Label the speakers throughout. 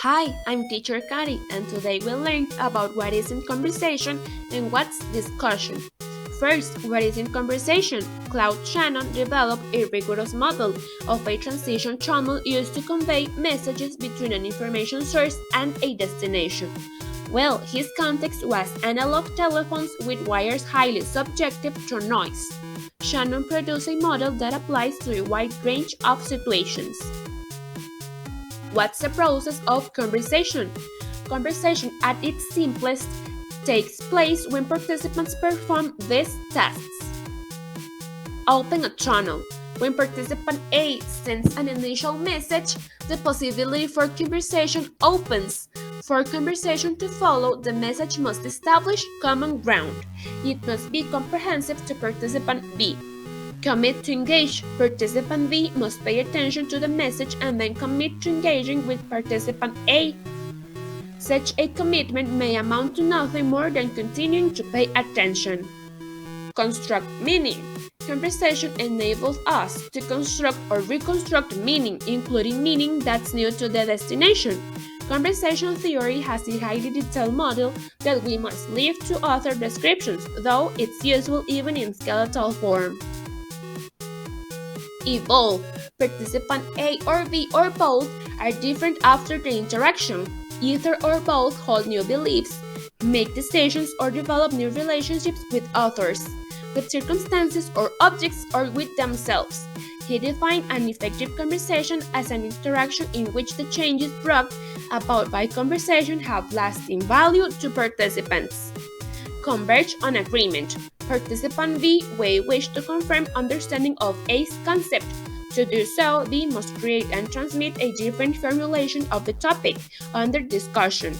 Speaker 1: Hi, I'm teacher Kari, and today we'll learn about what is in conversation and what's discussion. First, what is in conversation? Claude Shannon developed a rigorous model of a transition channel used to convey messages between an information source and a destination. Well, his context was analog telephones with wires highly subjective to noise. Shannon produced a model that applies to a wide range of situations. What's the process of conversation? Conversation at its simplest takes place when participants perform these tasks. Open a channel. When participant A sends an initial message, the possibility for conversation opens. For conversation to follow, the message must establish common ground. It must be comprehensive to participant B. Commit to engage. Participant B must pay attention to the message and then commit to engaging with participant A. Such a commitment may amount to nothing more than continuing to pay attention. Construct meaning. Conversation enables us to construct or reconstruct meaning, including meaning that's new to the destination. Conversation theory has a highly detailed model that we must leave to author descriptions, though it's useful even in skeletal form. Evolve. Participant A or B or both are different after the interaction. Either or both hold new beliefs, make decisions, or develop new relationships with others, with circumstances or objects, or with themselves. He defined an effective conversation as an interaction in which the changes brought about by conversation have lasting value to participants. Converge on agreement. Participant B may wish to confirm understanding of A's concept. To do so, B must create and transmit a different formulation of the topic under discussion,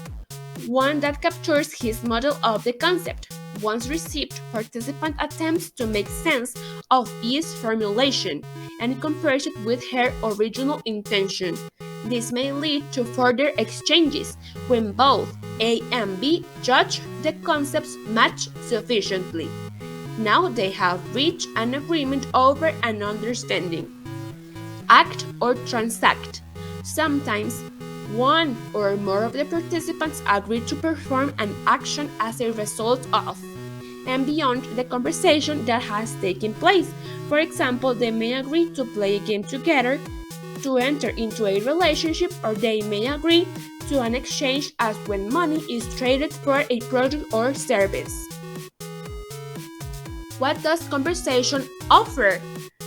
Speaker 1: one that captures his model of the concept. Once received, participant attempts to make sense of B's formulation and compares it with her original intention. This may lead to further exchanges when both A and B judge the concepts match sufficiently. Now they have reached an agreement over an understanding. Act or transact. Sometimes one or more of the participants agree to perform an action as a result of and beyond the conversation that has taken place. For example, they may agree to play a game together, to enter into a relationship, or they may agree to an exchange as when money is traded for a product or service. What does conversation offer?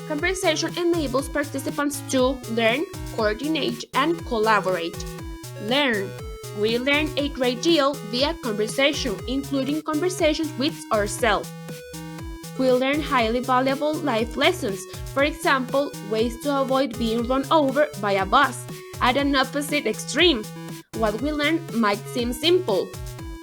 Speaker 1: Conversation enables participants to learn, coordinate, and collaborate. Learn. We learn a great deal via conversation, including conversations with ourselves. We learn highly valuable life lessons, for example, ways to avoid being run over by a bus at an opposite extreme. What we learn might seem simple.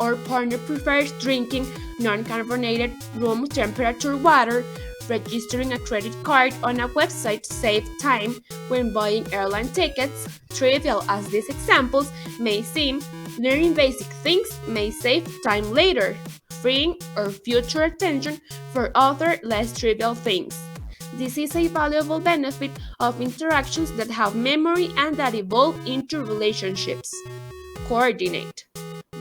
Speaker 1: Our partner prefers drinking non-carbonated room temperature water. Registering a credit card on a website saves time when buying airline tickets. Trivial as these examples may seem, learning basic things may save time later, freeing our future attention for other less trivial things. This is a valuable benefit of interactions that have memory and that evolve into relationships. Coordinate.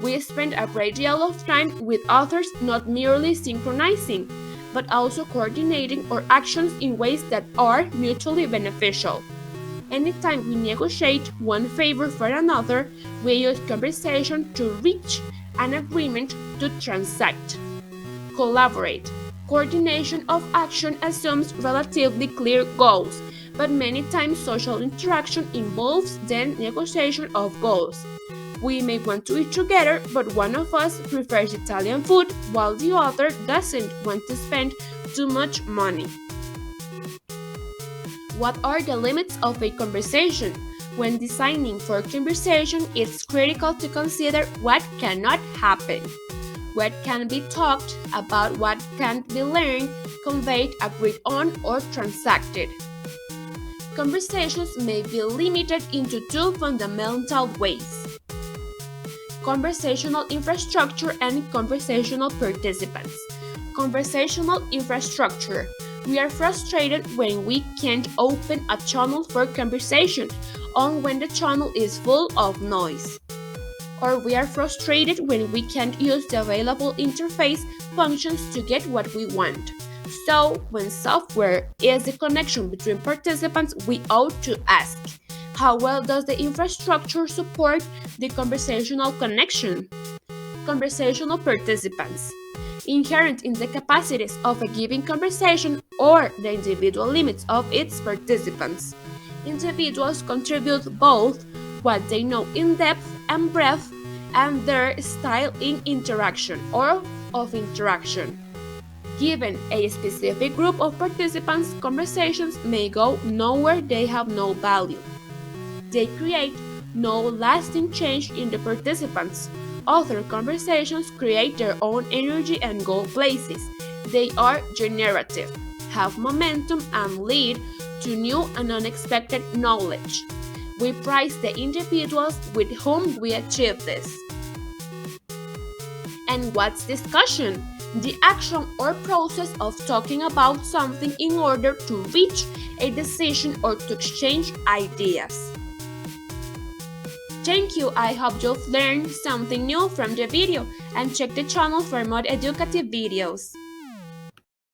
Speaker 1: We spend a great deal of time with others not merely synchronizing, but also coordinating our actions in ways that are mutually beneficial. Anytime we negotiate one favor for another, we use conversation to reach an agreement to transact. Collaborate. Coordination of action assumes relatively clear goals, but many times social interaction involves the negotiation of goals. We may want to eat together, but one of us prefers Italian food while the other doesn't want to spend too much money. What are the limits of a conversation? When designing for conversation, it's critical to consider what cannot happen, what can be talked about, what can't be learned, conveyed, agreed on, or transacted. Conversations may be limited into two fundamental ways: conversational infrastructure and conversational participants. Conversational infrastructure. We are frustrated when we can't open a channel for conversation. on when the channel is full of noise. Or we are frustrated when we can't use the available interface functions to get what we want. So, when software is the connection between participants, we ought to ask, how well does the infrastructure support the conversational connection? Conversational participants. Inherent in the capacities of a given conversation or the individual limits of its participants. Individuals contribute both what they know in depth and breadth and their style in interaction or of interaction. Given a specific group of participants, conversations may go nowhere, they have no value. They create no lasting change in the participants. Other conversations create their own energy and go places. They are generative, have momentum, and lead to new and unexpected knowledge. We prize the individuals with whom we achieve this. And what's discussion? The action or process of talking about something in order to reach a decision or to exchange ideas. Thank you, I hope you've learned something new from the video and check the channel for more educative videos.